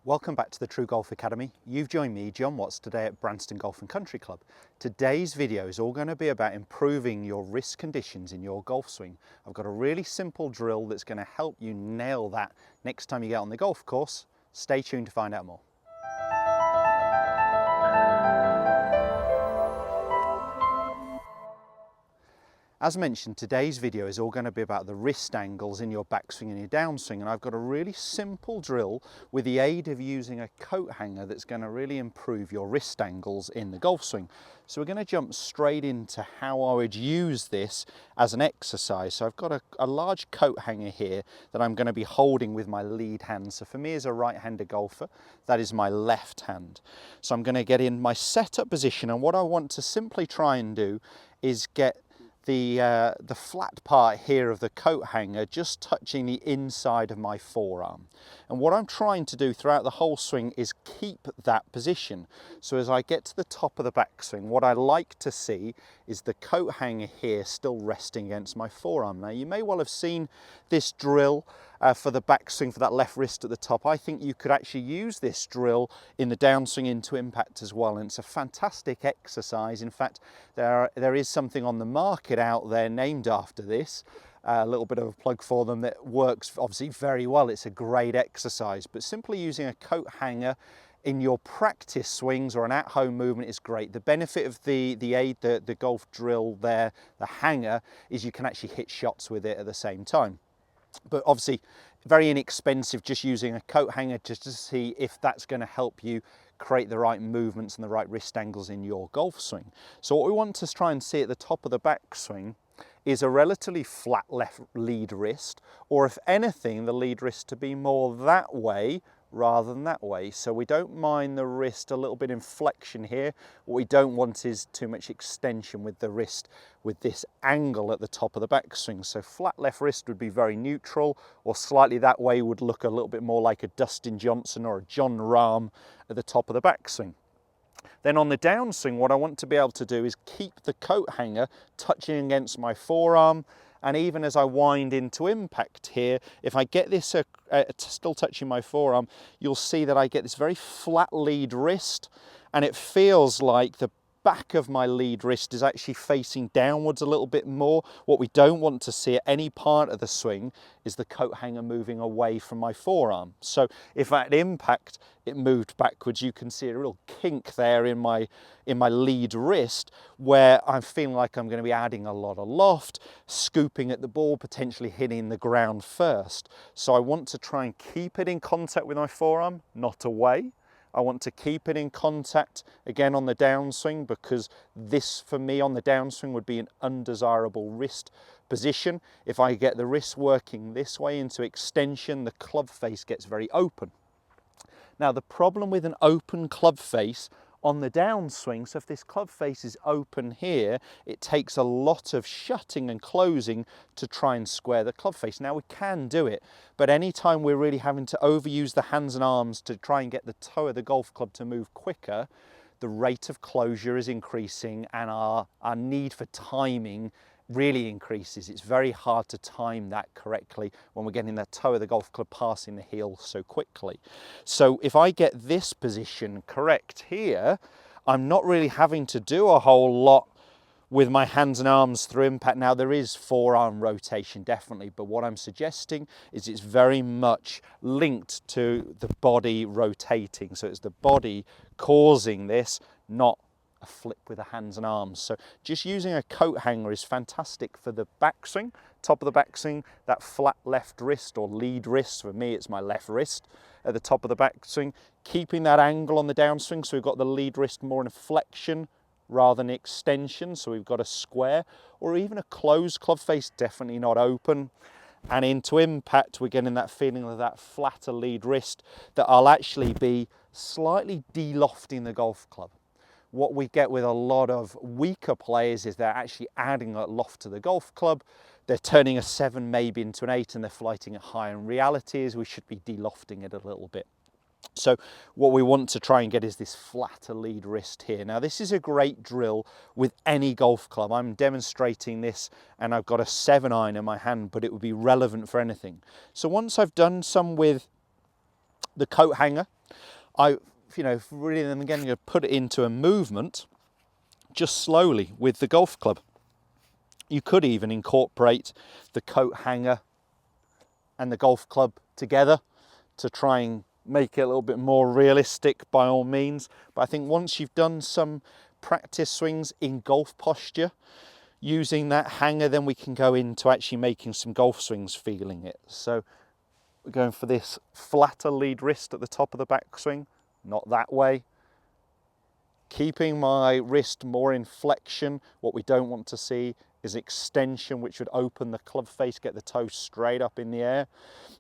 Welcome back to the TruGolf Academy. You've joined me, Jon Watts, today at Branston Golf and Country Club. Today's video is all going to be about improving your wrist conditions in your golf swing. I've got a really simple drill that's going to help you nail that next time you get on the golf course. Stay tuned to find out more. As mentioned, today's video is all going to be about the wrist angles in your backswing and your downswing, and I've got a really simple drill with the aid of using a coat hanger that's going to really improve your wrist angles in the golf swing. So we're going to jump straight into how I would use this as an exercise. So I've got a large coat hanger here that I'm going to be holding with my lead hand. So for me as a right-handed golfer, that is my left hand. So I'm going to get in my setup position, and what I want to simply try and do is get the flat part here of the coat hanger just touching the inside of my forearm. And what I'm trying to do throughout the whole swing is keep that position. So as I get to the top of the backswing, what I like to see is the coat hanger here still resting against my forearm. Now you may well have seen this drill for the backswing for that left wrist at the top. I think you could actually use this drill in the downswing into impact as well, and it's a fantastic exercise. In fact, there is something on the market out there named after this, a little bit of a plug for them, that works obviously very well. It's a great exercise, but simply using a coat hanger in your practice swings or an at-home movement is great. The benefit of the aid, the golf drill there, the hanger, is you can actually hit shots with it at the same time. But obviously very inexpensive, just using a coat hanger just to see if that's going to help you create the right movements and the right wrist angles in your golf swing. So what we want to try and see at the top of the backswing is a relatively flat left lead wrist, or if anything, the lead wrist to be more that way rather than that way. So we don't mind the wrist a little bit in flexion here. What we don't want is too much extension with the wrist with this angle at the top of the backswing. So flat left wrist would be very neutral, or slightly that way would look a little bit more like a Dustin Johnson or a John Rahm at the top of the backswing. Then on the downswing, what I want to be able to do is keep the coat hanger touching against my forearm. And even as I wind into impact here, if I get this still touching my forearm, you'll see that I get this very flat lead wrist, and it feels like the back of my lead wrist is actually facing downwards a little bit more. What we don't want to see at any part of the swing is the coat hanger moving away from my forearm. So if at impact it moved backwards, you can see a real kink there in my lead wrist, where I'm feeling like I'm going to be adding a lot of loft, scooping at the ball, potentially hitting the ground first. So I want to try and keep it in contact with my forearm, not away. I want to keep it in contact again on the downswing, because this for me on the downswing would be an undesirable wrist position. If I get the wrist working this way into extension, the club face gets very open. Now the problem with an open club face on the downswing, so if this club face is open here, it takes a lot of shutting and closing to try and square the club face. Now we can do it, but anytime we're really having to overuse the hands and arms to try and get the toe of the golf club to move quicker, the rate of closure is increasing, and our need for timing really increases. It's very hard to time that correctly when we're getting the toe of the golf club passing the heel so quickly. So if I get this position correct here, I'm not really having to do a whole lot with my hands and arms through impact. Now there is forearm rotation definitely, but what I'm suggesting is it's very much linked to the body rotating. So it's the body causing this, not a flip with the hands and arms. So just using a coat hanger is fantastic for the backswing, top of the backswing, that flat left wrist or lead wrist. For me, it's my left wrist at the top of the backswing, keeping that angle on the downswing. So we've got the lead wrist more in a flexion rather than extension. So we've got a square or even a closed club face, definitely not open. And into impact, we're getting that feeling of that flatter lead wrist that I'll actually be slightly de-lofting the golf club. What we get with a lot of weaker players is they're actually adding a loft to the golf club. They're turning a 7 maybe into an 8 and they're flighting it high. And reality is we should be de-lofting it a little bit. So what we want to try and get is this flatter lead wrist here. Now this is a great drill with any golf club. I'm demonstrating this and I've got a 7-iron in my hand, but it would be relevant for anything. So once I've done some with the coat hanger, really then again, going to put it into a movement just slowly with the golf club. You could even incorporate the coat hanger and the golf club together to try and make it a little bit more realistic, by all means. But I think once you've done some practice swings in golf posture using that hanger, then we can go into actually making some golf swings feeling it. So we're going for this flatter lead wrist at the top of the backswing, not that way. Keeping my wrist more in flexion. What we don't want to see is extension, which would open the club face, get the toe straight up in the air.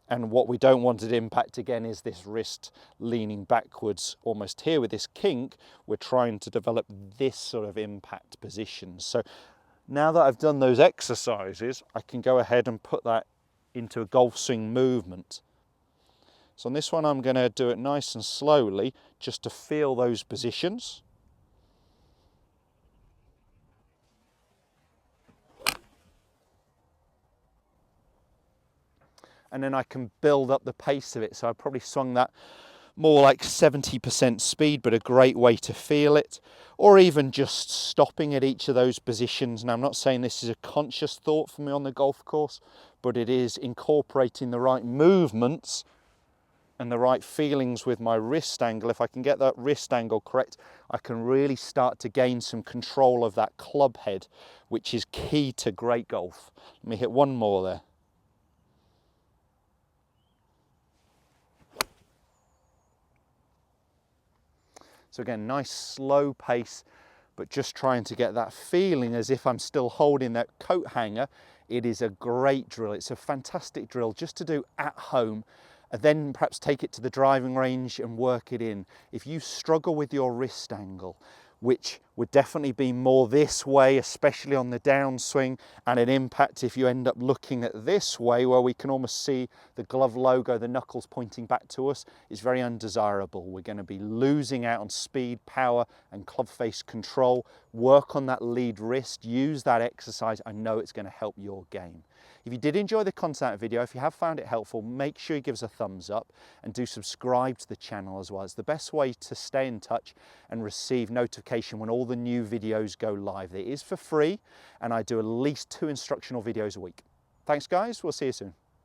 And what we don't want to impact again is this wrist leaning backwards almost here with this kink. We're trying to develop this sort of impact position. So now that I've done those exercises, I can go ahead and put that into a golf swing movement. So on this one, I'm going to do it nice and slowly just to feel those positions. And then I can build up the pace of it. So I probably swung that more like 70% speed, but a great way to feel it, or even just stopping at each of those positions. Now, I'm not saying this is a conscious thought for me on the golf course, but it is incorporating the right movements and the right feelings with my wrist angle. If I can get that wrist angle correct, I can really start to gain some control of that club head, which is key to great golf. Let me hit one more there. So again, nice slow pace, but just trying to get that feeling as if I'm still holding that coat hanger. It is a great drill. It's a fantastic drill just to do at home, and then perhaps take it to the driving range and work it in. If you struggle with your wrist angle, which would definitely be more this way, especially on the downswing, and an impact if you end up looking at this way where we can almost see the glove logo, the knuckles pointing back to us, is very undesirable. We're going to be losing out on speed, power, and club face control. Work on that lead wrist, use that exercise. I know it's going to help your game. If you did enjoy the content video, if you have found it helpful, make sure you give us a thumbs up and do subscribe to the channel as well. It's the best way to stay in touch and receive notification when all the new videos go live. It is for free, and I do at least 2 instructional videos a week. Thanks guys, we'll see you soon.